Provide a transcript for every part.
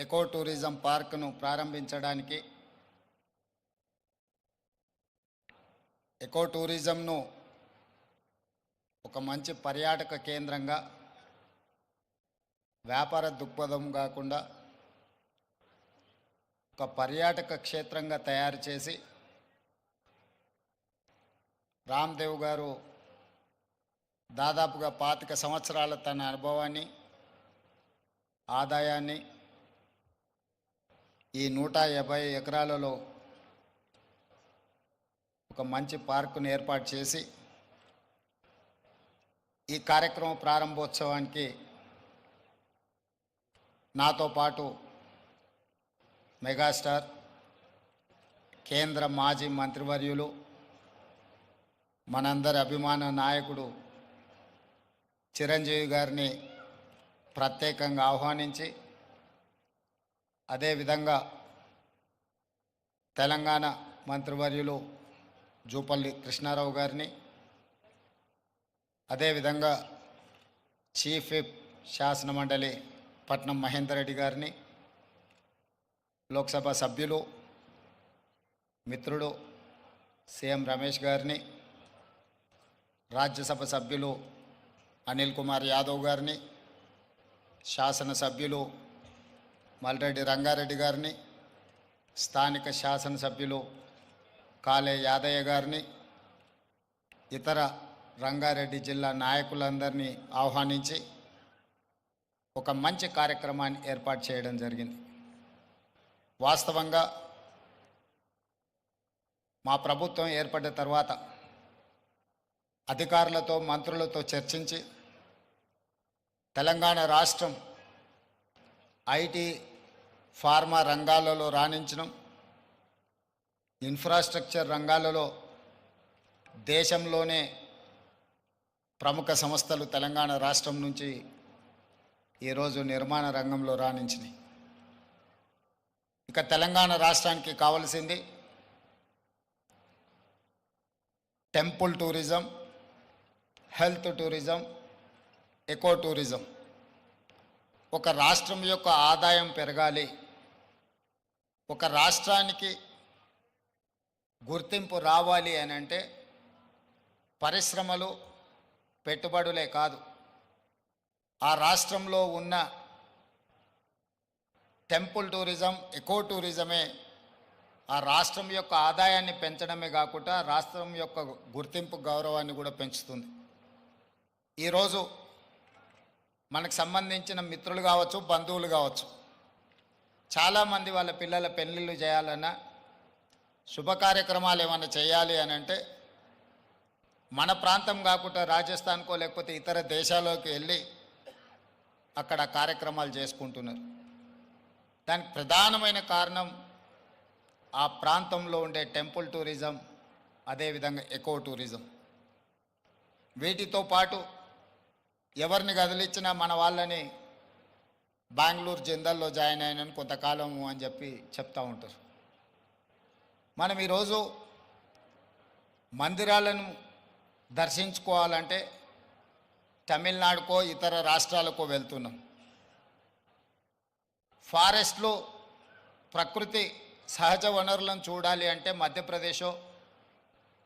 Eco tourism పార్కును ప్రారంభించడానికి echo టూరిజంను ఒక మంచి పర్యాటక కేంద్రంగా వ్యాపార దృక్పథం కాకుండా ఒక పర్యాటక క్షేత్రంగా తయారు చేసి రామ్దేవ్ గారు దాదాపుగా 25 సంవత్సరాల తన అనుభవాన్ని ఆదాయాన్ని ఈ 150 ఎకరాలలో ఒక మంచి పార్కును ఏర్పాటు చేసి ఈ కార్యక్రమం ప్రారంభోత్సవానికి నాతో పాటు మెగాస్టార్ కేంద్ర మాజీ మంత్రివర్యులు మనందరి అభిమాన నాయకుడు చిరంజీవి గారిని ప్రత్యేకంగా ఆహ్వానించి అదేవిధంగా తెలంగాణ మంత్రివర్యులు జూపల్లి కృష్ణారావు గారిని అదేవిధంగా చీఫ్ విప్ శాసనమండలి పట్నం మహేందర్ రెడ్డి గారిని లోక్సభ సభ్యులు మిత్రుడు సీఎం రమేష్ గారిని రాజ్యసభ సభ్యులు అనిల్ కుమార్ యాదవ్ గారిని శాసనసభ్యులు మల్రెడ్డి రంగారెడ్డి గారిని స్థానిక శాసనసభ్యులు కాలే యాదయ్య గారిని ఇతర రంగారెడ్డి జిల్లా నాయకులందరినీ ఆహ్వానించి ఒక మంచి కార్యక్రమాన్ని ఏర్పాటు చేయడం జరిగింది. వాస్తవంగా మా ప్రభుత్వం ఏర్పడ్డ తర్వాత అధికారులతో మంత్రులతో చర్చించి తెలంగాణ రాష్ట్రం ఐటీ ఫార్మా రంగాలలో రాణించడం, ఇన్ఫ్రాస్ట్రక్చర్ రంగాలలో దేశంలోనే ప్రముఖ సంస్థలు తెలంగాణ రాష్ట్రం నుంచి ఈరోజు నిర్మాణ రంగంలో రాణించినాయి. ఇక తెలంగాణ రాష్ట్రానికి కావలసింది temple tourism, health tourism, eco tourism. ఒక రాష్ట్రం యొక్క ఆదాయం పెరగాలి, ఒక రాష్ట్రానికి గుర్తింపు రావాలి అని అంటే పరిశ్రమలు పెట్టుబడులే కాదు, ఆ రాష్ట్రంలో ఉన్న టెంపుల్ టూరిజం, ఎకో టూరిజమే ఆ రాష్ట్రం యొక్క ఆదాయాన్ని పెంచడమే కాకుండా రాష్ట్రం యొక్క గుర్తింపు గౌరవాన్ని కూడా పెంచుతుంది. ఈరోజు మనకు సంబంధించిన మిత్రులు కావచ్చు, బంధువులు కావచ్చు, చాలామంది వాళ్ళ పిల్లల పెళ్ళిళ్ళు చేయాలన్నా శుభ కార్యక్రమాలు ఏమైనా చేయాలి అని అంటే మన ప్రాంతం కాకుండా రాజస్థాన్కో లేకపోతే ఇతర దేశాల్లోకి వెళ్ళి అక్కడ కార్యక్రమాలు చేసుకుంటున్నారు. దానికి ప్రధానమైన కారణం ఆ ప్రాంతంలో ఉండే టెంపుల్ టూరిజం, అదేవిధంగా ఎకో టూరిజం. వీటితో పాటు ఎవరిని కదిలిచ్చినా మన వాళ్ళని బెంగళూరు జిందల్లో జాయిన్ అయినని కొంతకాలము అని చెప్పి చెప్తూ ఉంటారు. మనం ఈరోజు మందిరాలను దర్శించుకోవాలంటే తమిళనాడుకో ఇతర రాష్ట్రాలకో వెళ్తున్నాం. ఫారెస్ట్లో ప్రకృతి సహజ వనరులను చూడాలి అంటే మధ్యప్రదేశో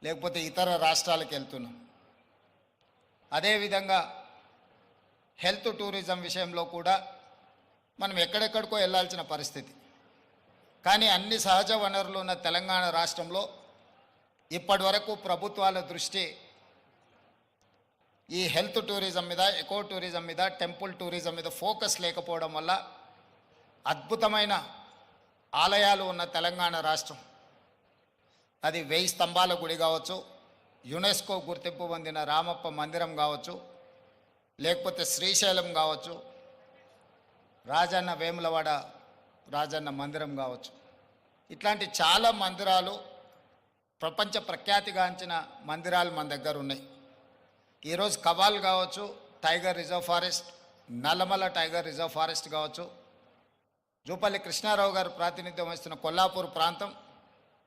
లేకపోతే ఇతర రాష్ట్రాలకు వెళ్తున్నాం. అదేవిధంగా హెల్త్ టూరిజం విషయంలో కూడా మనం ఎక్కడెక్కడికో వెళ్ళాల్సిన పరిస్థితి. కానీ అన్ని సహజ వనరులు ఉన్న తెలంగాణ రాష్ట్రంలో ఇప్పటి వరకు ప్రభుత్వాల దృష్టి ఈ హెల్త్ టూరిజం మీద, ఎకో టూరిజం మీద, టెంపుల్ టూరిజం మీద ఫోకస్ లేకపోవడం వల్ల అద్భుతమైన ఆలయాలు ఉన్న తెలంగాణ రాష్ట్రం, అది 1000 స్తంభాల గుడి కావచ్చు, యునెస్కో గుర్తింపు పొందిన రామప్ప మందిరం కావచ్చు, లేకపోతే శ్రీశైలం కావచ్చు, రాజన్న వేములవాడ రాజన్న మందిరం కావచ్చు, ఇట్లాంటి చాలా మందిరాలు, ప్రపంచ ప్రఖ్యాతిగాంచిన మందిరాలు మన దగ్గర ఉన్నాయి. ఈరోజు కవాల్ కావచ్చు, tiger reserve forest, Nallamala tiger reserve forest కావచ్చు, జూపల్లి కృష్ణారావు గారు ప్రాతినిధ్యం వహిస్తున్న కొల్లాపూర్ ప్రాంతం,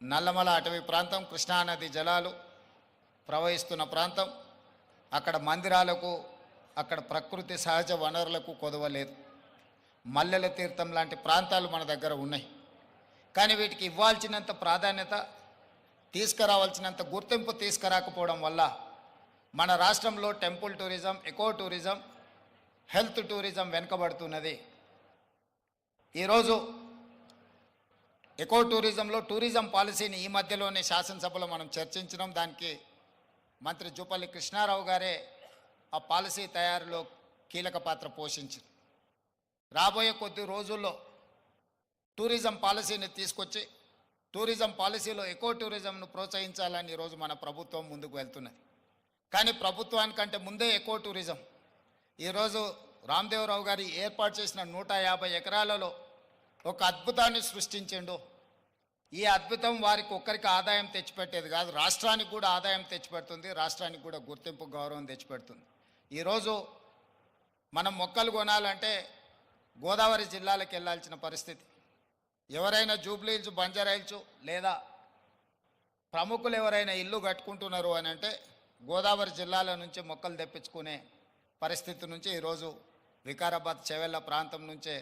నల్లమల అటవీ ప్రాంతం, కృష్ణానది జలాలు ప్రవహిస్తున్న ప్రాంతం, అక్కడ మందిరాలకు, అక్కడ ప్రకృతి సహజ వనరులకు కొదవలేదు. మల్లెల తీర్థం లాంటి ప్రాంతాలు మన దగ్గర ఉన్నాయి. కానీ వీటికి ఇవ్వాల్సినంత ప్రాధాన్యత, తీసుకురావాల్సినంత గుర్తింపు తీసుకురాకపోవడం వల్ల మన రాష్ట్రంలో temple tourism, eco tourism, health tourism వెనుకబడుతున్నది. ఈరోజు ఎకో టూరిజంలో టూరిజం పాలసీని ఈ మధ్యలోనే శాసనసభలో మనం చర్చించినాం. దానికి మంత్రి జూపల్లి కృష్ణారావు గారే ఆ పాలసీ తయారీలో కీలక పాత్ర పోషించారు. రాబోయే కొద్ది రోజుల్లో టూరిజం పాలసీని తీసుకొచ్చి టూరిజం పాలసీలో ఎకో టూరిజంను ప్రోత్సహించాలని ఈరోజు మన ప్రభుత్వం ముందుకు వెళ్తున్నది. కానీ ప్రభుత్వానికంటే ముందే ఎకో టూరిజం ఈరోజు రామదేవరావు గారి ఏర్పాటు చేసిన 150 ఎకరాలలో ఒక అద్భుతాన్ని సృష్టించిండు. ఈ అద్భుతం వారికి ఒక్కరికి ఆదాయం తెచ్చిపెట్టేది కాదు, రాష్ట్రానికి కూడా ఆదాయం తెచ్చిపెడుతుంది, రాష్ట్రానికి కూడా గుర్తింపు, గౌరవం తెచ్చిపెడుతుంది. ఈరోజు మనం మొక్కలు కొనాలంటే గోదావరి జిల్లాలకు వెళ్ళాల్సిన పరిస్థితి. ఎవరైనా జూబ్లీహిల్స్, బంజారాహిల్స్ లేదా ప్రముఖులు ఎవరైనా ఇల్లు కట్టుకుంటున్నారు అని అంటే గోదావరి జిల్లాల నుంచి మొక్కలు తెప్పించుకునే పరిస్థితి నుంచి ఈరోజు వికారాబాద్, చెవెళ్ళ ప్రాంతం నుంచే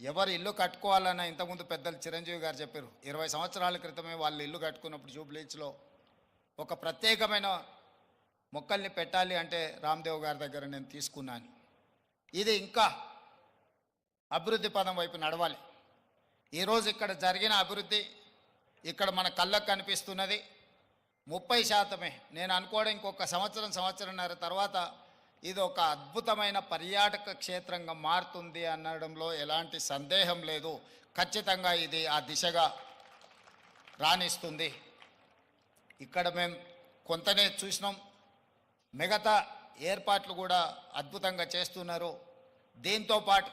ఎవరు ఇల్లు కట్టుకోవాలన్నా ఇంతకుముందు పెద్దలు చిరంజీవి గారు చెప్పారు. 20 సంవత్సరాల క్రితమే వాళ్ళు ఇల్లు కట్టుకున్నప్పుడు జూబ్లీహిల్స్లో ఒక ప్రత్యేకమైన మొక్కల్ని పెట్టాలి అంటే రామ్దేవ్ గారి దగ్గర నేను తీసుకున్నాను. ఇది ఇంకా అభివృద్ధి పదం వైపు నడవాలి. ఈరోజు ఇక్కడ జరిగిన అభివృద్ధి ఇక్కడ మన కళ్ళకు కనిపిస్తున్నది 30%. నేను అనుకోవడం ఇంకొక సంవత్సరంన్నర తర్వాత ఇది ఒక అద్భుతమైన పర్యాటక క్షేత్రంగా మారుతుంది అనడంలో ఎలాంటి సందేహం లేదు. ఖచ్చితంగా ఇది ఆ దిశగా రాణిస్తుంది. ఇక్కడ మేము కొంతనే చూసినాం, మిగతా ఏర్పాట్లు కూడా అద్భుతంగా చేస్తున్నారు. దీంతో పాటు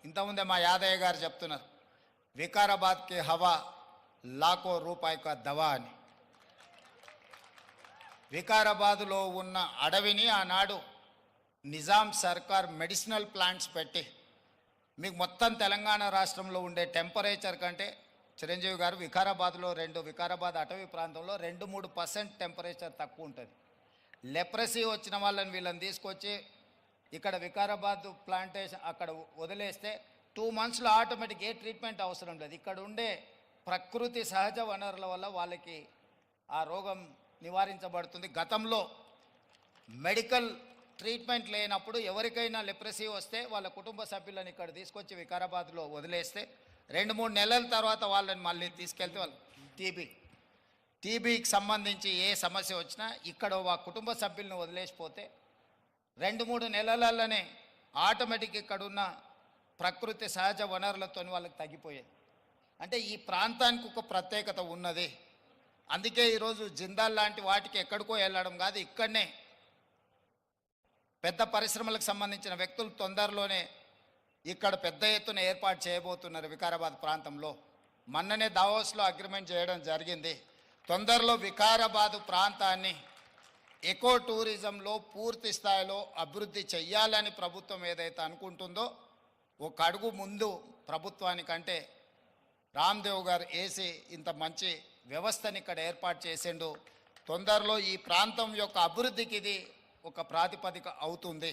ఇంతకుముందే మా యాదయ్య గారు చెప్తున్నారు, వికారాబాద్కి హవా లాఖో రూపాయి కా దవా అని. వికారాబాదులో ఉన్న అడవిని ఆనాడు నిజాం సర్కార్ మెడిసినల్ ప్లాంట్స్ పెట్టి మీకు మొత్తం తెలంగాణ రాష్ట్రంలో ఉండే టెంపరేచర్ కంటే చిరంజీవి గారు వికారాబాద్లో వికారాబాద్ అటవీ ప్రాంతంలో 2-3% టెంపరేచర్ తక్కువ ఉంటుంది. లెప్రసీ వచ్చిన వాళ్ళని వీళ్ళని తీసుకొచ్చి ఇక్కడ వికారాబాద్ ప్లాంటేషన్ అక్కడ వదిలేస్తే 2 monthsలో ఆటోమేటిక్ ఏ ట్రీట్మెంట్ అవసరం లేదు. ఇక్కడ ఉండే ప్రకృతి సహజ వనరుల వల్ల వాళ్ళకి ఆ రోగం నివారించబడుతుంది. గతంలో మెడికల్ ట్రీట్మెంట్ లేనప్పుడు ఎవరికైనా లెప్రసీ వస్తే వాళ్ళ కుటుంబ సభ్యులను ఇక్కడ తీసుకొచ్చి వికారాబాద్లో వదిలేస్తే 2-3 నెలల తర్వాత వాళ్ళని మళ్ళీ తీసుకెళ్తే వాళ్ళు టీబీకి సంబంధించి ఏ సమస్య వచ్చినా ఇక్కడ ఆ కుటుంబ సభ్యులను వదిలేసిపోతే 2-3 నెలలలోనే ఆటోమేటిక్ ఇక్కడున్న ప్రకృతి సహజ వనరులతో వాళ్ళకి తగ్గిపోయేది. అంటే ఈ ప్రాంతానికి ఒక ప్రత్యేకత ఉన్నది. అందుకే ఈరోజు జిందాల్ లాంటి వాటికి ఎక్కడికో వెళ్ళడం కాదు, ఇక్కడనే పెద్ద పరిశ్రమలకు సంబంధించిన వ్యక్తులు తొందరలోనే ఇక్కడ పెద్ద ఎత్తున ఏర్పాటు చేయబోతున్నారు వికారాబాద్ ప్రాంతంలో. మొన్ననే దావోస్లో అగ్రిమెంట్ చేయడం జరిగింది. తొందరలో వికారాబాద్ ప్రాంతాన్ని ఎకో టూరిజంలో పూర్తి స్థాయిలో అభివృద్ధి చెయ్యాలని ప్రభుత్వం ఏదైతే అనుకుంటుందో ఒక అడుగు ముందు ప్రభుత్వానికంటే రామ్దేవ్ గారు వేసి ఇంత మంచి వ్యవస్థని ఇక్కడ ఏర్పాటు చేసిండు. తొందరలో ఈ ప్రాంతం యొక్క అభివృద్ధికి ఇది ఒక ప్రాతిపదిక అవుతుంది.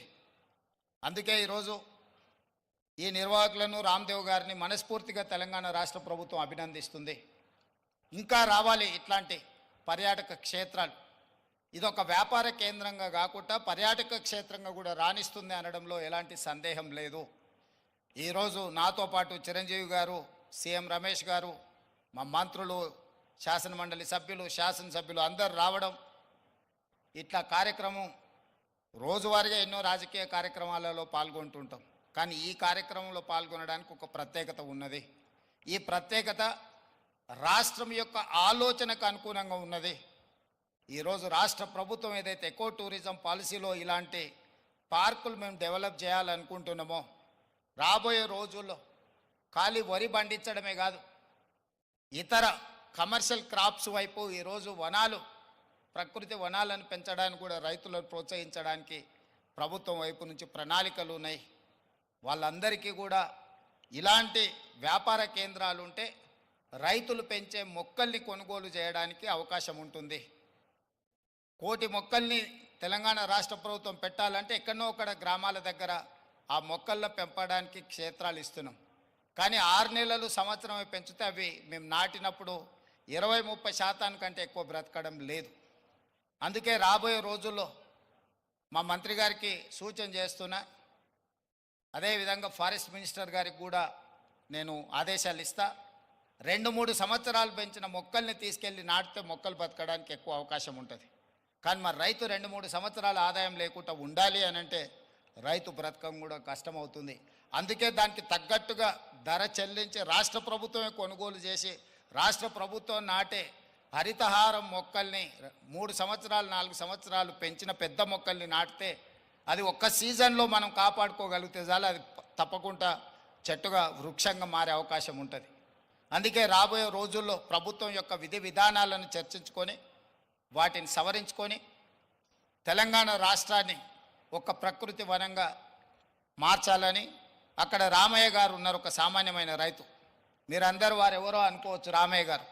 అందుకే ఈరోజు ఈ నిర్వాహకులను, రామ్దేవ్ గారిని మనస్ఫూర్తిగా తెలంగాణ రాష్ట్ర ప్రభుత్వం అభినందిస్తుంది. ఇంకా రావాలి ఇట్లాంటి పర్యాటక క్షేత్రాలు. ఇదొక వ్యాపార కేంద్రంగా కాకుండా పర్యాటక క్షేత్రంగా కూడా రాణిస్తుంది అనడంలో ఎలాంటి సందేహం లేదు. ఈరోజు నాతో పాటు చిరంజీవి గారు, సీఎం రమేష్ గారు, మా మంత్రులు, శాసనమండలి సభ్యులు, శాసనసభ్యులు అందరు రావడం, ఇట్లా కార్యక్రమం రోజువారీగా ఎన్నో రాజకీయ కార్యక్రమాలలో పాల్గొంటుంటాం. కానీ ఈ కార్యక్రమంలో పాల్గొనడానికి ఒక ప్రత్యేకత ఉన్నది. ఈ ప్రత్యేకత రాష్ట్రం యొక్క ఆలోచనకు అనుగుణంగా ఉన్నది. ఈరోజు రాష్ట్ర ప్రభుత్వం ఏదైతే ఎకో టూరిజం పాలసీలో ఇలాంటి పార్కులు మేము డెవలప్ చేయాలనుకుంటున్నామో రాబోయే రోజుల్లో ఖాళీ వరి పండించడమే కాదు, ఇతర కమర్షియల్ క్రాప్స్ వైపు ఈరోజు వనాలు, ప్రకృతి వనాలను పెంచడానికి కూడా రైతులను ప్రోత్సహించడానికి ప్రభుత్వం వైపు నుంచి ప్రణాళికలు ఉన్నాయి. వాళ్ళందరికీ కూడా ఇలాంటి వ్యాపార కేంద్రాలు ఉంటే రైతులు పెంచే మొక్కల్ని కొనుగోలు చేయడానికి అవకాశం ఉంటుంది. 1 కోటి మొక్కల్ని తెలంగాణ రాష్ట్ర ప్రభుత్వం పెట్టాలంటే ఎక్కడో అక్కడ గ్రామాల దగ్గర ఆ మొక్కల్లో పెంపడానికి క్షేత్రాలు ఇస్తున్నాం. కానీ 6 నెలలు సంవత్సరమే పెంచితే అవి మేము నాటినప్పుడు 20-30% ఎక్కువ బ్రతకడం లేదు. అందుకే రాబోయే రోజుల్లో మా మంత్రి గారికి సూచన చేస్తున్నా, అదేవిధంగా ఫారెస్ట్ మినిస్టర్ గారికి కూడా నేను ఆదేశాలు ఇస్తా. 2-3 సంవత్సరాలు పెంచిన మొక్కల్ని తీసుకెళ్ళి నాటితే మొక్కలు బతకడానికి ఎక్కువ అవకాశం ఉంటుంది. కానీ మరి రైతు 2-3 సంవత్సరాల ఆదాయం లేకుండా ఉండాలి అని అంటే రైతు బ్రతకం కూడా కష్టమవుతుంది. అందుకే దానికి తగ్గట్టుగా ధర చెల్లించి రాష్ట్ర ప్రభుత్వమే కొనుగోలు చేసి రాష్ట్ర ప్రభుత్వం నాటే హరితహారం మొక్కల్ని 3 సంవత్సరాలు 4 సంవత్సరాలు పెంచిన పెద్ద మొక్కల్ని నాటితే అది ఒక్క సీజన్లో మనం కాపాడుకోగలిగితే చాలు, అది తప్పకుండా చెట్టుగా వృక్షంగా మారే అవకాశం ఉంటుంది. అందుకే రాబోయే రోజుల్లో ప్రభుత్వం యొక్క విధి విధానాలను చర్చించుకొని వాటిని సవరించుకొని తెలంగాణ రాష్ట్రాన్ని ఒక ప్రకృతి వనంగా మార్చాలని. అక్కడ రామయ్య గారు ఉన్నారు, ఒక సామాన్యమైన రైతు. మీరందరూ వారు ఎవరో అనుకోవచ్చు. రామయ్య గారు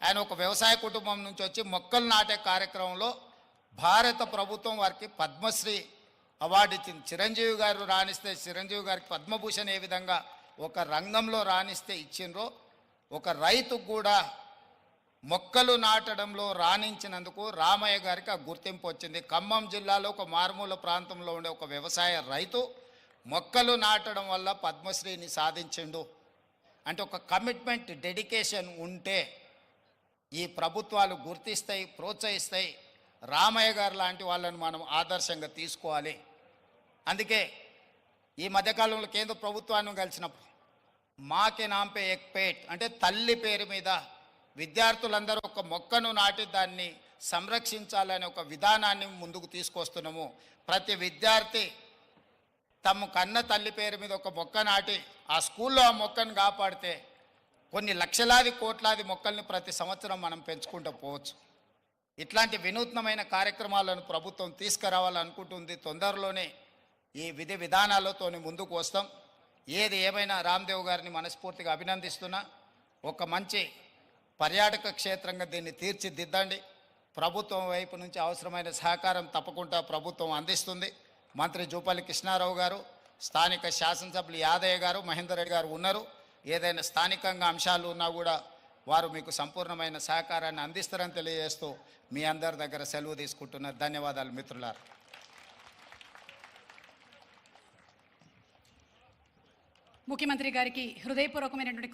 ఆయన ఒక వ్యవసాయ కుటుంబం నుంచి వచ్చి మొక్కలు నాటే కార్యక్రమంలో భారత ప్రభుత్వం వారికి పద్మశ్రీ అవార్డు ఇచ్చింది. చిరంజీవి గారు రాణిస్తే చిరంజీవి గారికి పద్మభూషణ్ ఏ విధంగా ఒక రంగంలో రాణిస్తే ఇచ్చిండ్రో, ఒక రైతుకు కూడా మొక్కలు నాటడంలో రాణించినందుకు రామయ్య గారికి ఆ గుర్తింపు వచ్చింది. ఖమ్మం జిల్లాలో ఒక మారుమూల ప్రాంతంలో ఉండే ఒక వ్యవసాయ రైతు మొక్కలు నాటడం వల్ల పద్మశ్రీని సాధించిండు. అంటే ఒక కమిట్మెంట్, డెడికేషన్ ఉంటే ఈ ప్రభుత్వాలు గుర్తిస్తాయి, ప్రోత్సహిస్తాయి. రామయ్య గారు లాంటి వాళ్ళని మనం ఆదర్శంగా తీసుకోవాలి. అందుకే ఈ మధ్యకాలంలో కేంద్ర ప్రభుత్వాన్ని కలిసినప్పుడు మాకే నాంపే ఎక్ పేట్ అంటే తల్లి పేరు మీద విద్యార్థులందరూ ఒక మొక్కను నాటి దాన్ని సంరక్షించాలనే ఒక విధానాన్ని ముందుకు తీసుకొస్తున్నాము. ప్రతి విద్యార్థి తమ కన్న తల్లి పేరు మీద ఒక మొక్క నాటి ఆ స్కూల్లో ఆ మొక్కను కాపాడితే కొన్ని లక్షలాది కోట్లాది మొక్కల్ని ప్రతి సంవత్సరం మనం పెంచుకుంటూ పోవచ్చు. ఇట్లాంటి వినూత్నమైన కార్యక్రమాలను ప్రభుత్వం తీసుకురావాలనుకుంటుంది. తొందరలోనే ఈ విధి విధానాలతో ముందుకు వస్తాం. ఏది ఏమైనా రామ్దేవ్ గారిని మనస్ఫూర్తిగా అభినందిస్తున్నా. ఒక మంచి పర్యాటక క్షేత్రంగా దీన్ని తీర్చిదిద్దండి. ప్రభుత్వం వైపు నుంచి అవసరమైన సహకారం తప్పకుండా ప్రభుత్వం అందిస్తుంది. మంత్రి జూపల్లి కృష్ణారావు గారు, స్థానిక శాసనసభ్యులు యాదయ్య గారు, మహేందర్ రెడ్డి గారు ఉన్నారు. ఏదైనా స్థానికంగా అంశాలు ఉన్నా కూడా వారు మీకు సంపూర్ణమైన సహకారాన్ని అందిస్తారని తెలియజేస్తూ మీ అందరి దగ్గర సెలవు తీసుకుంటున్నారు. ధన్యవాదాలు మిత్రులారా. ముఖ్యమంత్రి గారికి హృదయపూర్వకమైనటువంటి